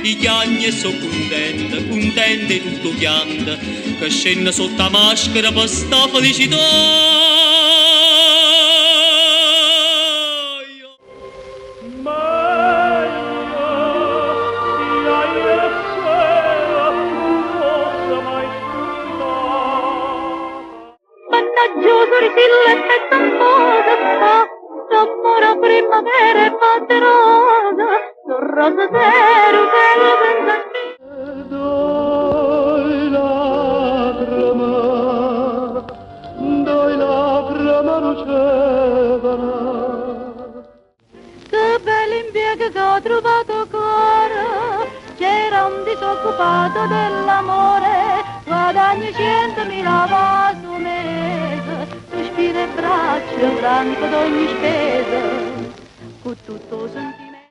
i chiagni e so contenta e tutto pianta, che scende sotto la maschera per sta felicità. Vantaggioso risilletto e tamposa sta, d'amore primavera e fatte rosa, sul rosa zero senza spina. Doi lacrime lucevano. Che bell'impiego che ho trovato cuore, c'era un disoccupato dell'amore, guadagno 100.000 va su mese, sospiro e braccio franco d'ogni spesa.